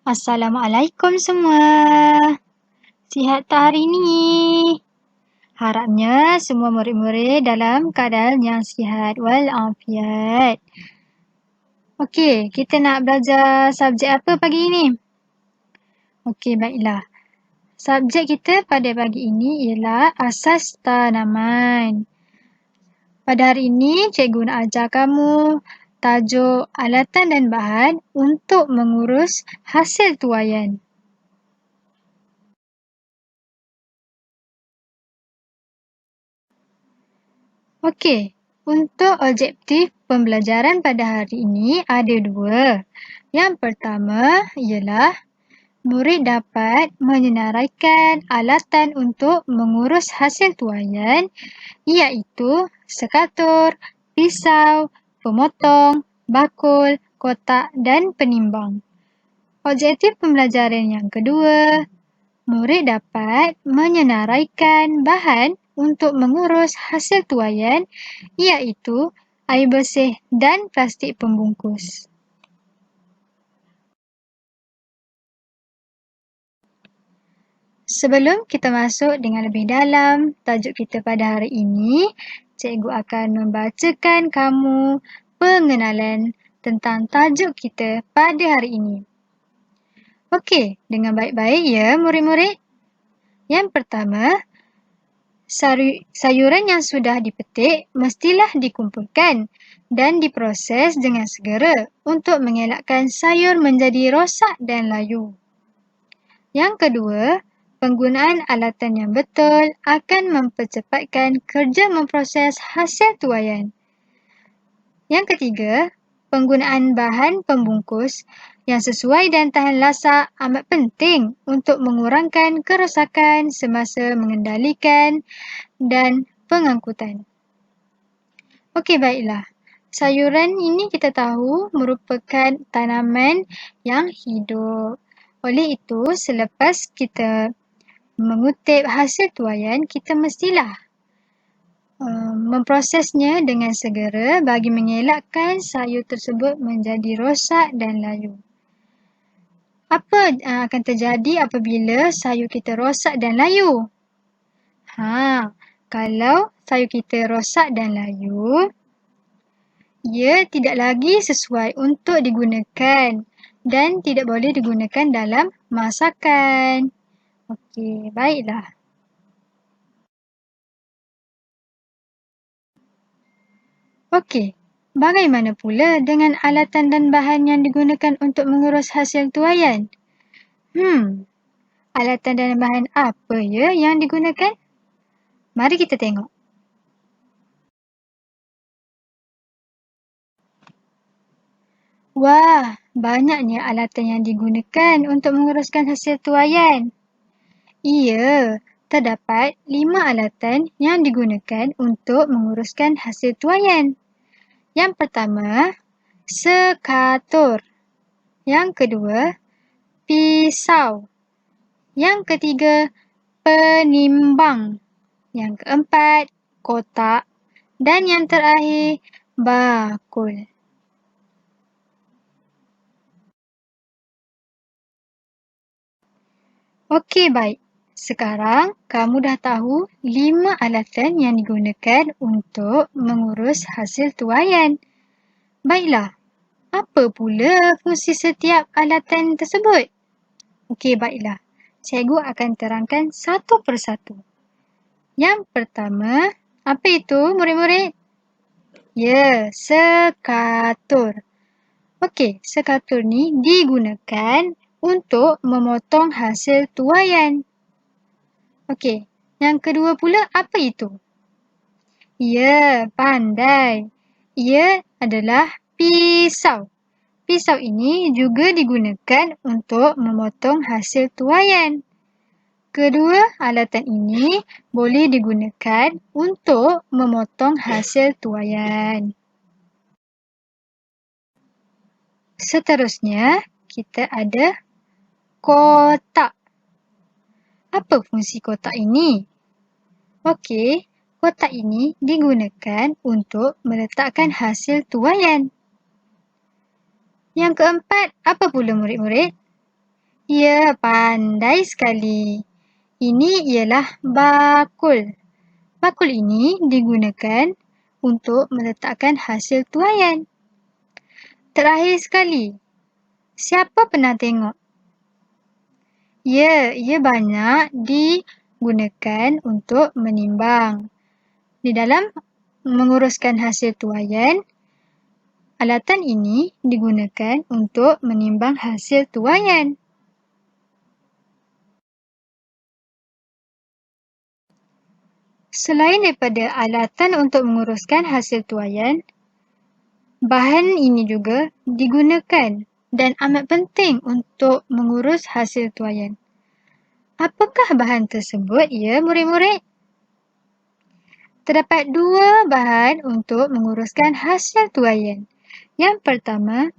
Assalamualaikum semua. Sihat tak hari ini? Harapnya semua murid-murid dalam keadaan yang sihat walafiat. Okey, kita nak belajar subjek apa pagi ini? Okey, baiklah. Subjek kita pada pagi ini ialah asas tanaman. Pada hari ini, cikgu nak ajar kamu tajuk alatan dan bahan untuk mengurus hasil tuaian. Okey, untuk objektif pembelajaran pada hari ini ada dua. Yang pertama ialah murid dapat menyenaraikan alatan untuk mengurus hasil tuaian iaitu sekatur, pisau, pemotong, bakul, kotak dan penimbang. Objektif pembelajaran yang kedua, murid dapat menyenaraikan bahan untuk mengurus hasil tuaian iaitu air bersih dan plastik pembungkus. Sebelum kita masuk dengan lebih dalam tajuk kita pada hari ini, cikgu akan membacakan kamu pengenalan tentang tajuk kita pada hari ini. Okey, dengan baik-baik ya murid-murid. Yang pertama, sayuran yang sudah dipetik mestilah dikumpulkan dan diproses dengan segera untuk mengelakkan sayur menjadi rosak dan layu. Yang kedua, penggunaan alatan yang betul akan mempercepatkan kerja memproses hasil tuaian. Yang ketiga, penggunaan bahan pembungkus yang sesuai dan tahan lasak amat penting untuk mengurangkan kerosakan semasa mengendalikan dan pengangkutan. Okey, baiklah. Sayuran ini kita tahu merupakan tanaman yang hidup. Oleh itu, selepas kita mengutip hasil tuaian, kita mestilah memprosesnya dengan segera bagi mengelakkan sayur tersebut menjadi rosak dan layu. Apa akan terjadi apabila sayur kita rosak dan layu? Kalau sayur kita rosak dan layu, ia tidak lagi sesuai untuk digunakan dan tidak boleh digunakan dalam masakan. Okey, baiklah. Okey, bagaimana pula dengan alatan dan bahan yang digunakan untuk mengurus hasil tuaian? Alatan dan bahan apa ya yang digunakan? Mari kita tengok. Wah, banyaknya alatan yang digunakan untuk menguruskan hasil tuaian. Iya, terdapat 5 alatan yang digunakan untuk menguruskan hasil tuaian. Yang pertama, sekatur. Yang kedua, pisau. Yang ketiga, penimbang. Yang keempat, kotak. Dan yang terakhir, bakul. Okey, baik. Sekarang kamu dah tahu 5 alatan yang digunakan untuk mengurus hasil tuaian. Baiklah, apa pula fungsi setiap alatan tersebut? Okey, baiklah. Cikgu akan terangkan satu persatu. Yang pertama, apa itu murid-murid? Ya, sekatur. Okey, sekatur ni digunakan untuk memotong hasil tuaian. Okey, yang kedua pula apa itu? Ya, pandai. Ia adalah pisau. Pisau ini juga digunakan untuk memotong hasil tuaian. Kedua alatan ini boleh digunakan untuk memotong hasil tuaian. Seterusnya, kita ada kotak. Apa fungsi kotak ini? Okey, kotak ini digunakan untuk meletakkan hasil tuaian. Yang keempat, apa pula murid-murid? Ya, pandai sekali. Ini ialah bakul. Bakul ini digunakan untuk meletakkan hasil tuaian. Terakhir sekali, siapa pernah tengok? Ya, ia banyak digunakan untuk menimbang. Di dalam menguruskan hasil tuaian, alatan ini digunakan untuk menimbang hasil tuaian. Selain daripada alatan untuk menguruskan hasil tuaian, bahan ini juga digunakan dan amat penting untuk mengurus hasil tuaian. Apakah bahan tersebut, ya murid-murid? Terdapat dua bahan untuk menguruskan hasil tuaian. Yang pertama,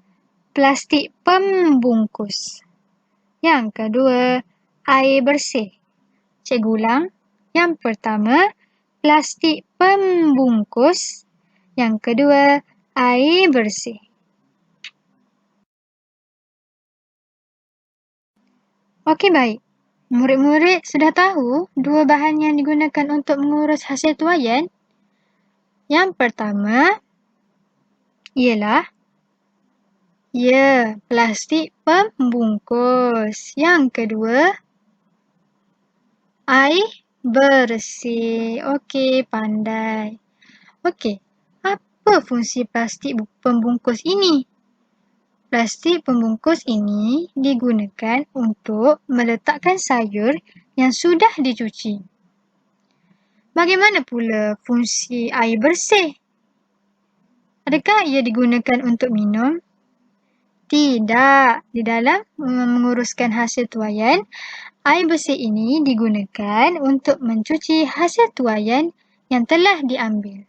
plastik pembungkus. Yang kedua, air bersih. Cikgu ulang. Yang pertama, plastik pembungkus. Yang kedua, air bersih. Okey, baik. Murid-murid sudah tahu dua bahan yang digunakan untuk mengurus hasil tuaian? Yang pertama ialah plastik pembungkus. Yang kedua, air bersih. Okey, pandai. Okey, apa fungsi plastik pembungkus ini? Plastik pembungkus ini digunakan untuk meletakkan sayur yang sudah dicuci. Bagaimana pula fungsi air bersih? Adakah ia digunakan untuk minum? Tidak. Di dalam menguruskan hasil tuaian, air bersih ini digunakan untuk mencuci hasil tuaian yang telah diambil.